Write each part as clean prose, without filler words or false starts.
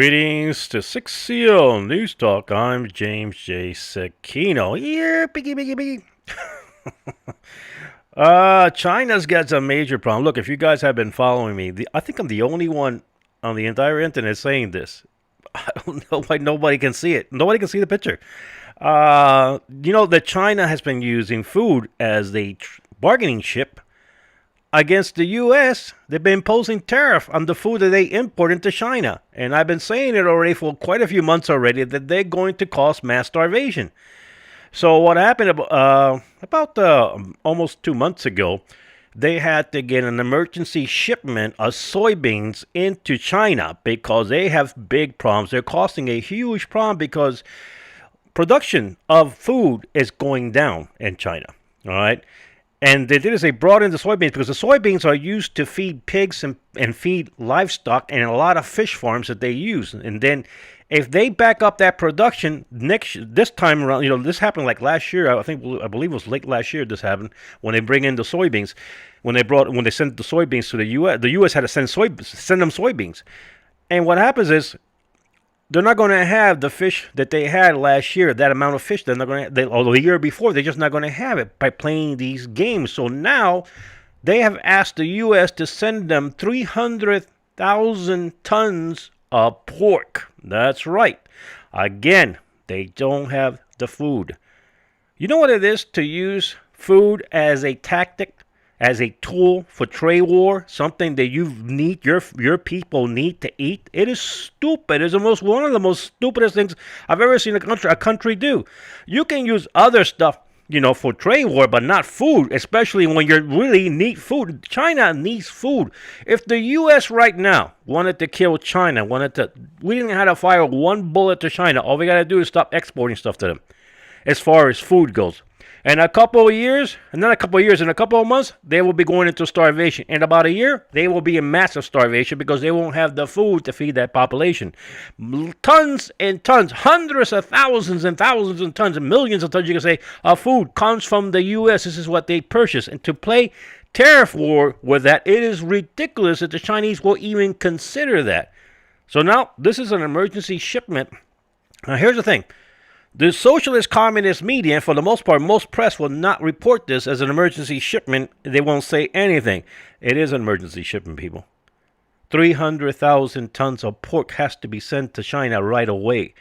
Greetings to 6CO News Talk. I'm James J. Sekino. Here, piggy, piggy, piggy. China's got some major problem. Look, if you guys have been following me, I think I'm the only one on the entire internet saying this. I don't know why nobody can see it. Nobody can see the picture. That China has been using food as a bargaining chip against the U.S. They've been imposing tariff on the food that they import into China. And I've been saying it already for quite a few months already that they're going to cause mass starvation. So what happened about almost 2 months ago, they had to get an emergency shipment of soybeans into China because they have big problems. They're causing a huge problem because production of food is going down in China. All right. And they did is they brought in the soybeans because the soybeans are used to feed pigs and feed livestock and a lot of fish farms that they use. And then if they back up that production this time around, this happened like last year. I believe it was late last year this happened when they bring in the soybeans. When they sent the soybeans to the U.S. had to send them soybeans. And what happens is they're not going to have the fish that they had last year, that amount of fish. They're not going to, or the year before, they're just not going to have it by playing these games. So now they have asked the U.S. to send them 300,000 tons of pork. That's right. Again, they don't have the food. You know what it is to use food as a tactic? As a tool for trade war, something that your people need to eat. It is stupid. It's one of the most stupidest things I've ever seen a country do. You can use other stuff, for trade war, but not food, especially when you really need food. China needs food. If the U.S. right now wanted to kill China, we didn't have to fire one bullet to China. All we got to do is stop exporting stuff to them as far as food goes. In a couple of years, in a couple of months, they will be going into starvation. In about a year, they will be in massive starvation because they won't have the food to feed that population. Tons and tons, hundreds of thousands and thousands and tons and millions of tons, you can say, of food comes from the U.S. This is what they purchase. And to play tariff war with that, it is ridiculous that the Chinese will even consider that. So now, this is an emergency shipment. Now, here's the thing. The socialist communist media, and for the most part, most press will not report this as an emergency shipment. They won't say anything. It is an emergency shipment, people. 300,000 tons of pork has to be sent to China right away.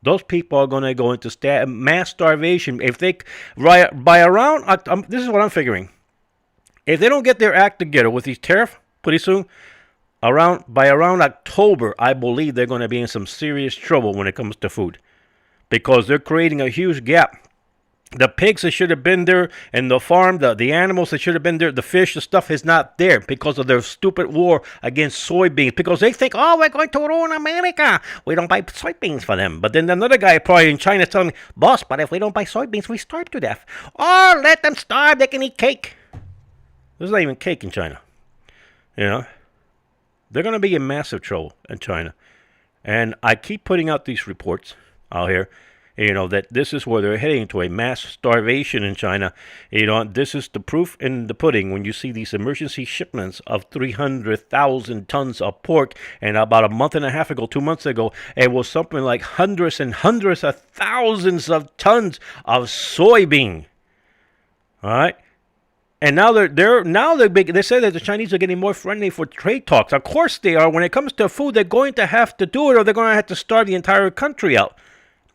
Those people are going to go into mass starvation. If they, by around, this is what I'm figuring. If they don't get their act together with these tariffs pretty soon, by around October, I believe they're going to be in some serious trouble when it comes to food. Because they're creating a huge gap. The pigs that should have been there and the farm, the animals that should have been there, the fish, the stuff is not there because of their stupid war against soybeans. Because they think, we're going to ruin America. We don't buy soybeans for them. But then another guy probably in China is telling me, boss, but if we don't buy soybeans, we starve to death. Oh, let them starve. They can eat cake. There's not even cake in China. They're going to be in massive trouble in China. And I keep putting out these reports out here, that this is where they're heading to a mass starvation in China. This is the proof in the pudding when you see these emergency shipments of 300,000 tons of pork. And about a month and a half ago, 2 months ago, it was something like hundreds and hundreds of thousands of tons of soybean. All right. And now they're big. They say that the Chinese are getting more friendly for trade talks. Of course they are. When it comes to food, they're going to have to do it, or they're going to have to starve the entire country out.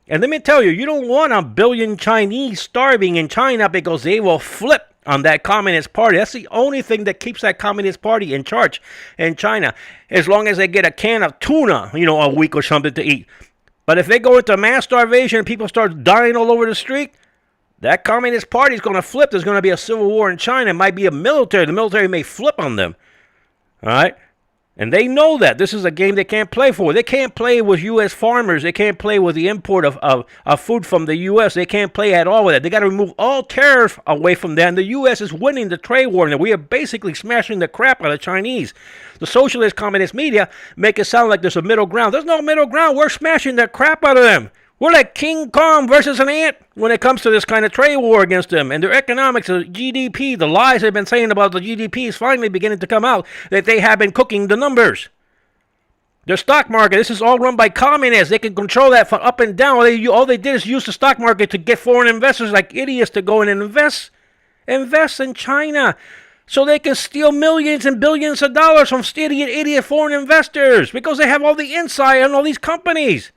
And let me tell you, you don't want a billion Chinese starving in China because they will flip on that Communist Party. That's the only thing that keeps that Communist Party in charge in China. As long as they get a can of tuna, a week or something to eat. But if they go into mass starvation and people start dying all over the street, that Communist Party is going to flip. There's going to be a civil war in China. It might be a military. The military may flip on them. All right? And they know that. This is a game they can't play for. They can't play with U.S. farmers. They can't play with the import of food from the U.S. They can't play at all with that. They got to remove all tariff away from that. And the U.S. is winning the trade war. And we are basically smashing the crap out of the Chinese. The socialist communist media make it sound like there's a middle ground. There's no middle ground. We're smashing the crap out of them. We're like King Kong versus an ant when it comes to this kind of trade war against them. And their economics, the GDP, the lies they've been saying about the GDP is finally beginning to come out, that they have been cooking the numbers. Their stock market, this is all run by communists. They can control that from up and down. All they did is use the stock market to get foreign investors like idiots to go in and invest in China. So they can steal millions and billions of dollars from idiot foreign investors because they have all the insight on all these companies.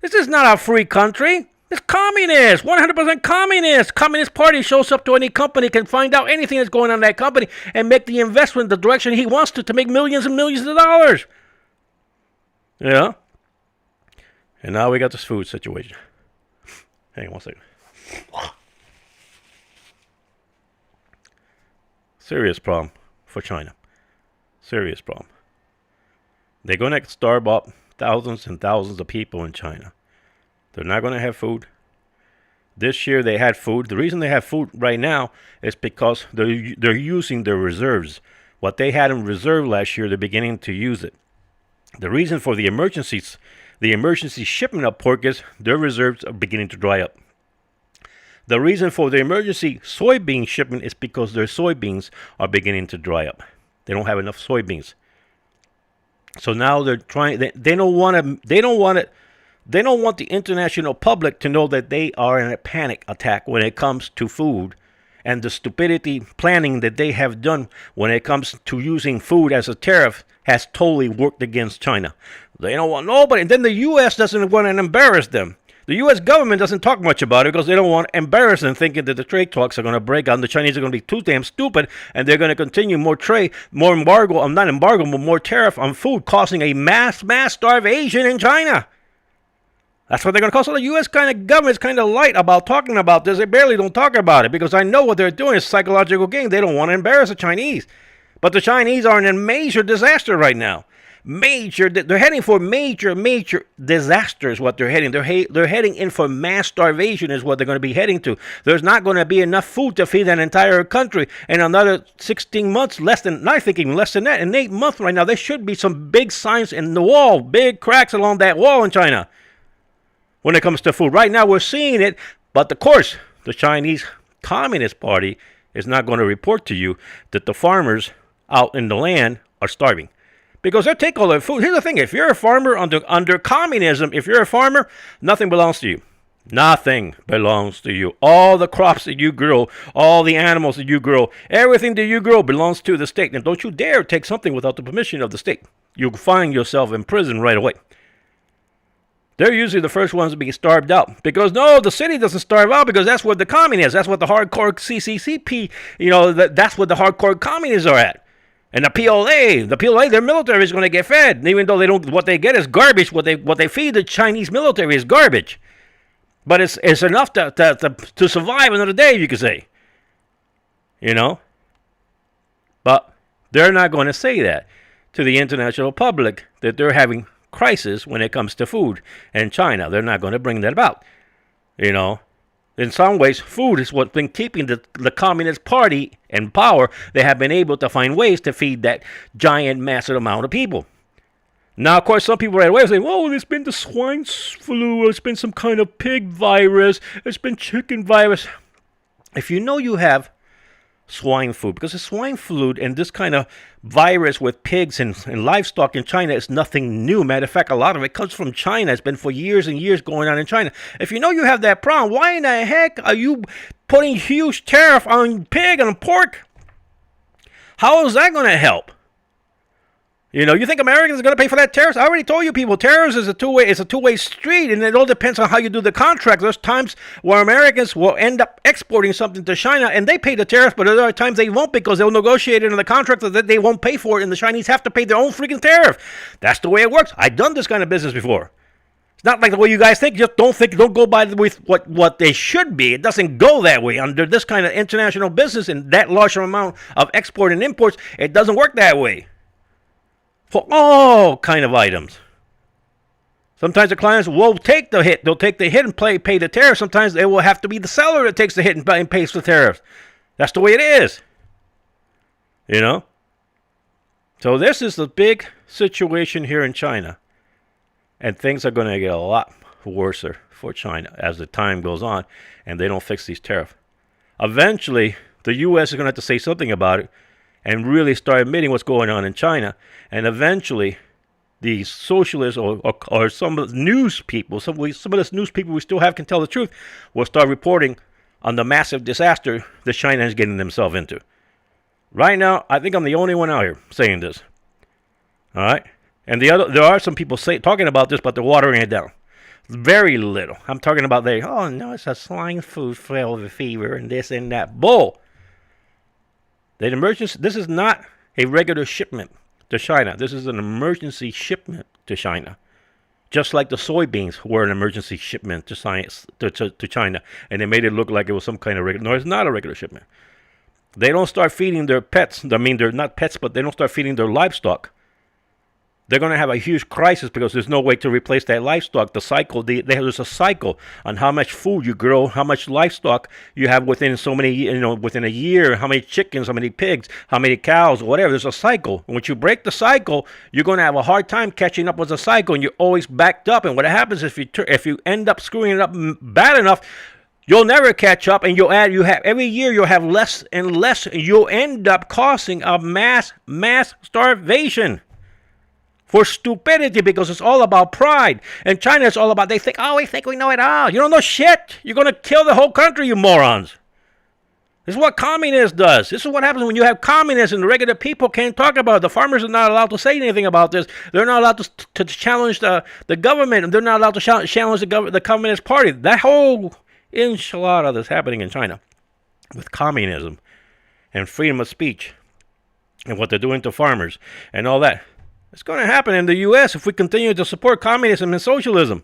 This is not a free country. It's communist, 100% communist. Communist Party shows up to any company, can find out anything that's going on in that company and make the investment the direction he wants to make millions and millions of dollars. Yeah. And now we got this food situation. Hang on one second. Serious problem for China. Serious problem. They're going to starve up thousands and thousands of people in China. They're not going to have food. This year they had food. The reason they have food right now is because they're using their reserves. What they had in reserve last year, they're beginning to use it. The reason for the emergency shipment of pork is their reserves are beginning to dry up. The reason for the emergency soybean shipment is because their soybeans are beginning to dry up. They don't have enough soybeans. So now they're trying. They don't want the international public to know that they are in a panic attack when it comes to food, and the stupidity planning that they have done when it comes to using food as a tariff has totally worked against China. They don't want nobody. And then the U.S. doesn't want to embarrass them. The U.S. government doesn't talk much about it because they don't want to embarrass them, thinking that the trade talks are going to break out and the Chinese are going to be too damn stupid and they're going to continue more trade, more embargo, not embargo, but more tariff on food, causing a mass starvation in China. That's what they're going to cause. So the U.S. government is kind of light about talking about this. They barely don't talk about it because I know what they're doing is psychological game. They don't want to embarrass the Chinese. But the Chinese are in a major disaster right now. They're heading for major disaster is what they're heading. They're heading in for mass starvation is what they're going to be heading to. There's not going to be enough food to feed an entire country in another 16 months, less than that. In 8 months right now, there should be some big signs in the wall, big cracks along that wall in China when it comes to food. Right now, we're seeing it, but of course, the Chinese Communist Party is not going to report to you that the farmers out in the land are starving. Because they take all their food. Here's the thing. If you're a farmer under communism, if you're a farmer, nothing belongs to you. Nothing belongs to you. All the crops that you grow, all the animals that you grow, everything that you grow belongs to the state. And don't you dare take something without the permission of the state. You'll find yourself in prison right away. They're usually the first ones to be starved out. Because no, the city doesn't starve out because that's what the communists, that's what the hardcore CCCP, that's what the hardcore communists are at. And the PLA, their military is going to get fed. And even though they don't, what they get is garbage. What they feed the Chinese military is garbage. But it's enough to survive another day, you could say. But they're not going to say that to the international public that they're having crisis when it comes to food in China. They're not going to bring that about. In some ways, food is what's been keeping the Communist Party in power. They have been able to find ways to feed that giant, massive amount of people. Now, of course, some people right away say, well, there's been the swine flu, it's been some kind of pig virus, it's been chicken virus. If you have swine flu, because the swine flu and this kind of virus with pigs and livestock in China is nothing new. Matter of fact, a lot of it comes from China. It's been for years and years going on in China. If you have that problem, why in the heck are you putting huge tariff on pig and pork? How is that going to help? You think Americans are going to pay for that tariff? I already told you people, tariffs is a two-way street, and it all depends on how you do the contract. There's times where Americans will end up exporting something to China, and they pay the tariff, but there are times they won't because they'll negotiate it in the contract that they won't pay for it, and the Chinese have to pay their own freaking tariff. That's the way it works. I've done this kind of business before. It's not like the way you guys think. Just don't go by with what they should be. It doesn't go that way. Under this kind of international business and that large amount of export and imports, it doesn't work that way. For all kind of items. Sometimes the clients will take the hit. They'll take the hit and pay the tariff. Sometimes it will have to be the seller that takes the hit and pays the tariff. That's the way it is. So this is the big situation here in China. And things are going to get a lot worse for China as the time goes on and they don't fix these tariffs. Eventually, the U.S. is going to have to say something about it and really start admitting what's going on in China. And eventually, the socialists or some of the news people, some of the news people we still have can tell the truth, will start reporting on the massive disaster that China is getting themselves into. Right now, I think I'm the only one out here saying this. All right? And there are some people talking about this, but they're watering it down. Very little. I'm talking about oh no, it's a swine fever and this and that. Bull. This is not a regular shipment to China. This is an emergency shipment to China. Just like the soybeans were an emergency shipment to China. And they made it look like it was some kind of regular. No, it's not a regular shipment. They don't start feeding their pets. I mean, they're not pets, but they don't start feeding their livestock. They're going to have a huge crisis because there's no way to replace that livestock. The cycle, there's a cycle on how much food you grow, how much livestock you have within so many, within a year, how many chickens, how many pigs, how many cows, whatever. There's a cycle. And once you break the cycle, you're going to have a hard time catching up with the cycle, and you're always backed up. And what happens if you end up screwing it up bad enough, you'll never catch up, and every year you'll have less and less, and you'll end up causing a mass starvation. For stupidity, because it's all about pride. And China is all about, we think we know it all. You don't know shit. You're going to kill the whole country, you morons. This is what communism does. This is what happens when you have communism. The regular people can't talk about it. The farmers are not allowed to say anything about this. They're not allowed to challenge the government. They're not allowed to challenge the Communist Party. That whole enchilada that's happening in China with communism and freedom of speech and what they're doing to farmers and all that. It's going to happen in the U.S. if we continue to support communism and socialism.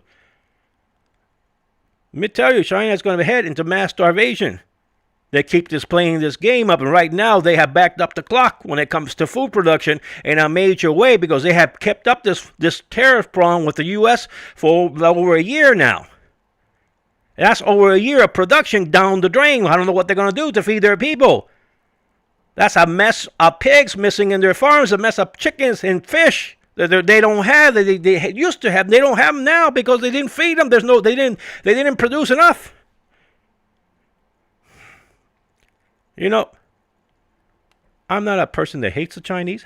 Let me tell you, China is going to head into mass starvation. They keep playing this game up, and right now they have backed up the clock when it comes to food production in a major way because they have kept up this tariff problem with the U.S. for over a year now. That's over a year of production down the drain. I don't know what they're going to do to feed their people. That's a mess of pigs missing in their farms, a mess of chickens and fish that they don't have. They used to have. They don't have them now because they didn't feed them. They didn't produce enough. I'm not a person that hates the Chinese.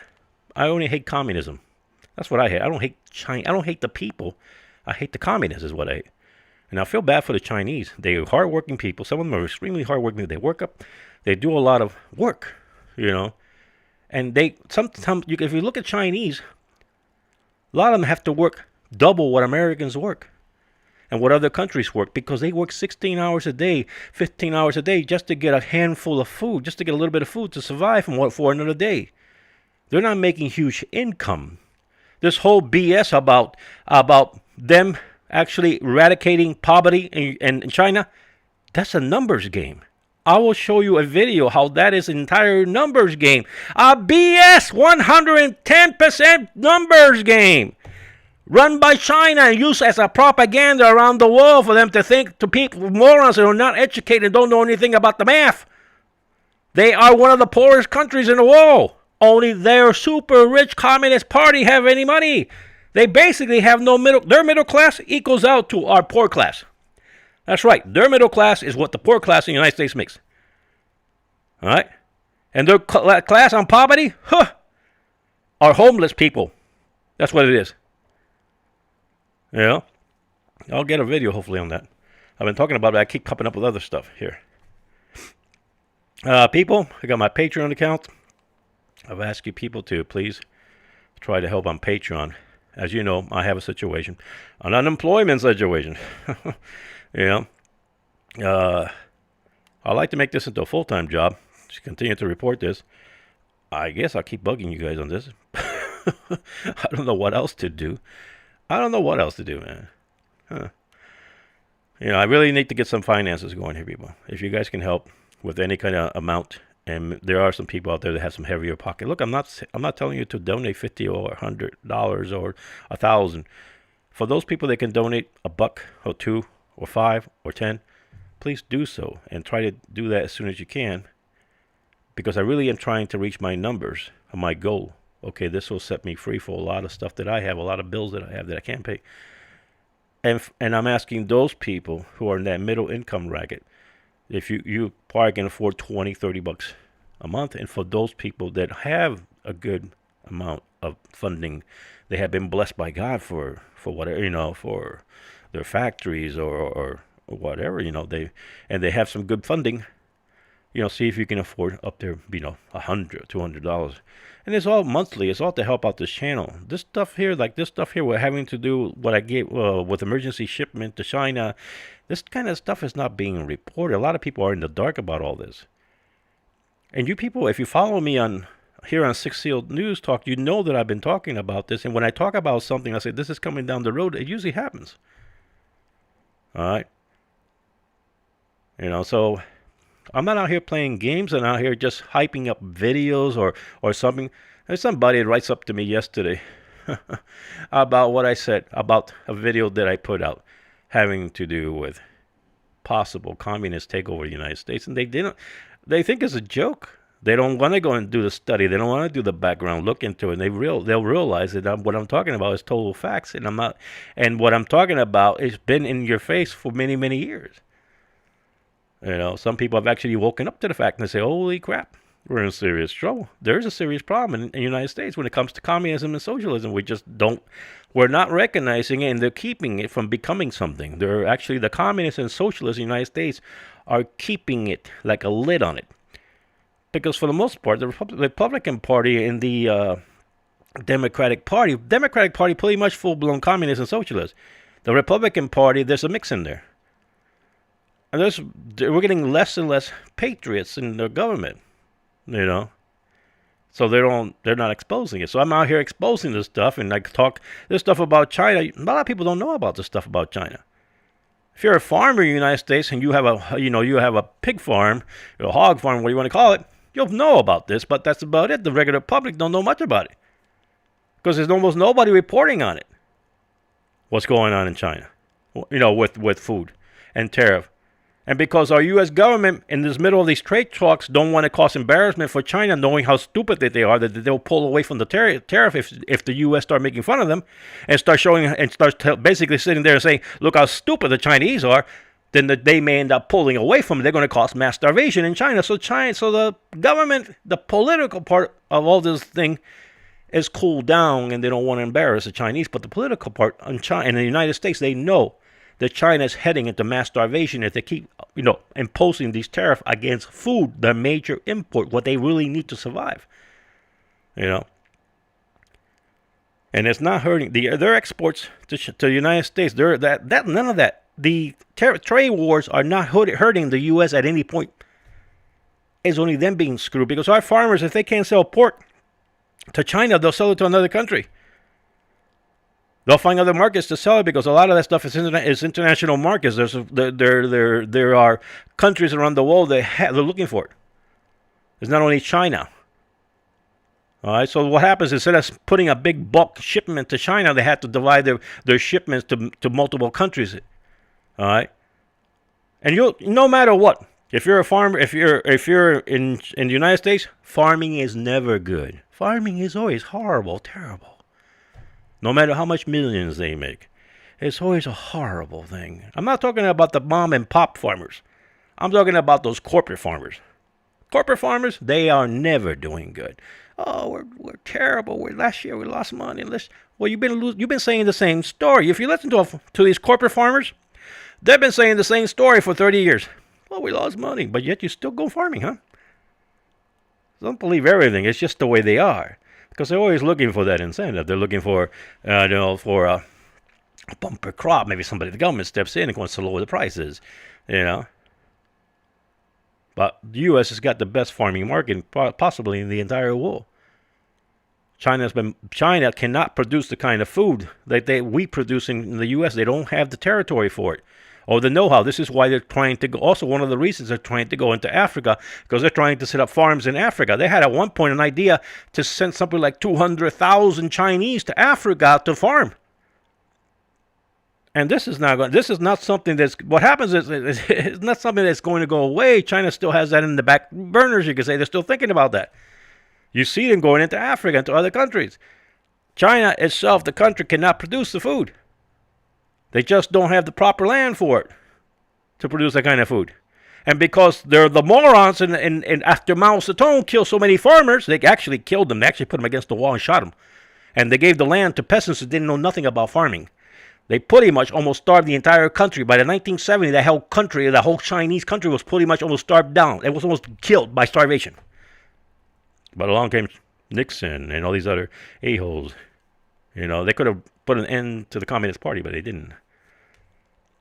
I only hate communism. That's what I hate. I don't hate China. I don't hate the people. I hate the communists is what I hate. And I feel bad for the Chinese. They are hardworking people. Some of them are extremely hardworking. They work up. They do a lot of work. And sometimes if you look at Chinese, a lot of them have to work double what Americans work and what other countries work because they work 16 hours a day, 15 hours a day just to get a handful of food, just to get a little bit of food to survive for another day. They're not making huge income. This whole BS about them actually eradicating poverty in China, that's a numbers game. I will show you a video how that is an entire numbers game. A BS 110% numbers game. Run by China and used as a propaganda around the world for them to think to people, morons that are not educated and don't know anything about the math. They are one of the poorest countries in the world. Only their super rich Communist Party have any money. They basically have no their middle class equals out to our poor class. That's right. Their middle class is what the poor class in the United States makes. All right? And their class on poverty, are homeless people. That's what it is. I'll get a video hopefully on that. I've been talking about it. I keep coming up with other stuff here. People, I got my Patreon account. I've asked you people to please try to help on Patreon. As you know, I have a situation, an unemployment situation. I'd like to make this into a full-time job. Just continue to report this. I guess I'll keep bugging you guys on this. I don't know what else to do. Man. I really need to get some finances going here, people. If you guys can help with any kind of amount, and there are some people out there that have some heavier pocket. Look, I'm not telling you to donate $50 or $100 or $1,000. For those people that can donate $1 or $2 or $5 or $10, please do so and try to do that as soon as you can, because I really am trying to reach my numbers, my goal. Okay, this will set me free for a lot of stuff that I have, a lot of bills that I have that I can't pay. And I'm asking those people who are in that middle income bracket, if you probably can afford $20, $30 a month, and for those people that have a good amount of funding. They have been blessed by God for whatever, for their factories or whatever, they have some good funding. See if you can afford up there, $100, $200. And it's all monthly. It's all to help out this channel. This stuff here, we're having to do what I gave with emergency shipment to China. This kind of stuff is not being reported. A lot of people are in the dark about all this. And you people, if you follow me here on Six Seal News Talk, you know that I've been talking about this. And when I talk about something, I say this is coming down the road. It usually happens. All right. So I'm not out here playing games. I'm out here just hyping up videos or something. There's somebody that writes up to me yesterday about what I said about a video that I put out having to do with possible communist takeover of the United States. And they think it's a joke. They don't want to go and do the study. They don't want to do the background, look into it. And they'll realize that what I'm talking about is total facts. And what I'm talking about has been in your face for many, many years. Some people have actually woken up to the fact and they say, holy crap, we're in serious trouble. There's a serious problem in the United States when it comes to communism and socialism. We're not recognizing it, and they're keeping it from becoming something. They're actually, the communists and socialists in the United States are keeping it like a lid on it. Because for the most part, the Republican Party and the Democratic Party pretty much full-blown communists and socialists. The Republican Party, there's a mix in there. And we're getting less and less patriots in the government, So they're not exposing it. So I'm out here exposing this stuff, and I talk this stuff about China. A lot of people don't know about this stuff about China. If you're a farmer in the United States and you have a pig farm, a hog farm, what do you want to call it, you'll know about this, but that's about it. The regular public don't know much about it because there's almost nobody reporting on it. What's going on in China, with food and tariff. And because our U.S. government, in this middle of these trade talks, don't want to cause embarrassment for China, knowing how stupid they are, that they'll pull away from the tariff if the U.S. start making fun of them and start showing and basically sitting there and saying, look how stupid the Chinese are, then they may end up pulling away from it. They're going to cause mass starvation in China. So the government, the political part of all this thing is cooled down, and they don't want to embarrass the Chinese. But the political part in China, in the United States, they know that China is heading into mass starvation if they keep, imposing these tariffs against food, their major import, what they really need to survive. And it's not hurting their exports to the United States. None of that. The trade wars are not hurting the U.S. at any point. It's only them being screwed, because our farmers, if they can't sell pork to China, they'll sell it to another country. They'll find other markets to sell it, because a lot of that stuff is international markets. There are countries around the world that they're looking for it. It's not only China. All right. So what happens, instead of putting a big bulk shipment to China, they have to divide their shipments to multiple countries. All right. And no matter what, if you're a farmer, if you're in the United States, farming is never good. Farming is always horrible, terrible. No matter how much millions they make, it's always a horrible thing. I'm not talking about the mom and pop farmers. I'm talking about those corporate farmers. Corporate farmers, they are never doing good. Oh, we're terrible. Last year we lost money. Well, you've been saying the same story. If you listen to these corporate farmers, they've been saying the same story for 30 years. Well, we lost money, but yet you still go farming, huh? Don't believe everything. It's just the way they are. Because they're always looking for that incentive. They're looking for, for a bumper crop. Maybe the government steps in and wants to lower the prices, But the U.S. has got the best farming market possibly in the entire world. China cannot produce the kind of food that we produce in the U.S. They don't have the territory for it, or the know-how. This is why they're trying to go. Also, one of the reasons they're trying to go into Africa, because they're trying to set up farms in Africa. They had at one point an idea to send something like 200,000 Chinese to Africa to farm. And this is not something that's. What happens is it's not something that's going to go away. China still has that in the back burners. You could say they're still thinking about that. You see them going into Africa, into other countries. China itself, the country, cannot produce the food. They just don't have the proper land for it to produce that kind of food. And because they're the morons, and after Mao Zedong killed so many farmers, they actually killed them. They actually put them against the wall and shot them. And they gave the land to peasants who didn't know nothing about farming. They pretty much almost starved the entire country. By the 1970s, the whole Chinese country was pretty much almost starved down. It was almost killed by starvation. But along came Nixon and all these other a-holes. You know, they could have put an end to the Communist Party, but they didn't.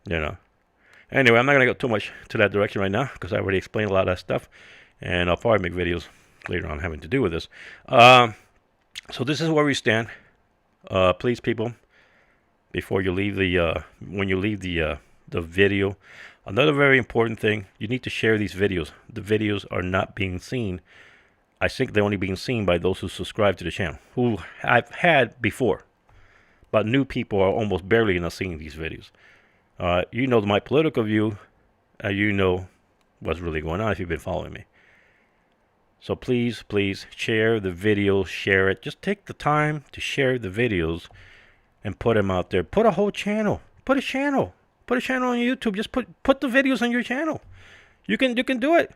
You know. Anyway, I'm not going to go too much to that direction right now because I already explained a lot of that stuff. And I'll probably make videos later on having to do with this. So this is where we stand. Please, people, before you leave when you leave the video, another very important thing, you need to share these videos. The videos are not being seen. I think they're only being seen by those who subscribe to the channel, who I've had before. But new people are almost barely not seeing these videos. You know my political view. You know what's really going on if you've been following me. So please, please share the videos, share it. Just take the time to share the videos and put them out there. Put a whole channel. Put a channel. Put a channel on YouTube. Just put the videos on your channel. You can do it.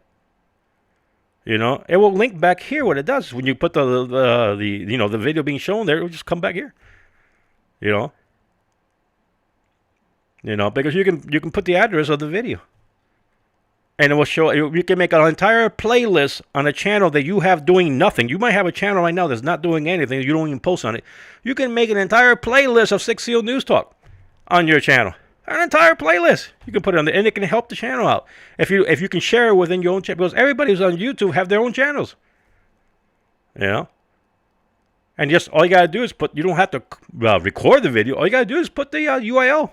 You know, it will link back here. What it does when you put the video being shown there, it will just come back here. You know, because you can put the address of the video. And it will show, you can make an entire playlist on a channel that you have doing nothing. You might have a channel right now that's not doing anything. You don't even post on it. You can make an entire playlist of Six Seal News Talk on your channel. An entire playlist. You can put it on there, and it can help the channel out. If you can share it within your own channel. Because everybody who's on YouTube have their own channels. You know? And just all you got to do is you don't have to record the video. All you got to do is put the URL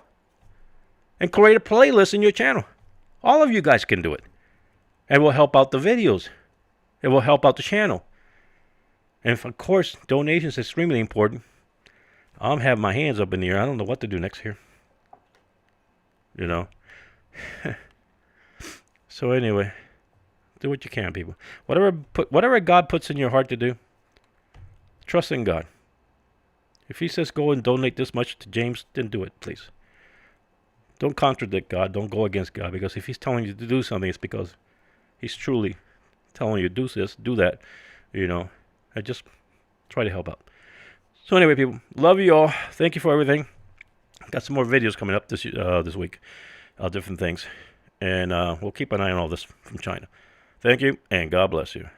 and create a playlist in your channel. All of you guys can do it. It will help out the videos. It will help out the channel. And of course, donations is extremely important. I'm having my hands up in the air. I don't know what to do next here. You know. So anyway, do what you can, people. Whatever God puts in your heart to do, trust in God. If He says go and donate this much to James, then do it, please. Don't contradict God. Don't go against God. Because if He's telling you to do something, it's because He's truly telling you to do this, do that. You know, I just try to help out. So anyway, people, love you all. Thank you for everything. Got some more videos coming up this week, different things. And we'll keep an eye on all this from China. Thank you, and God bless you.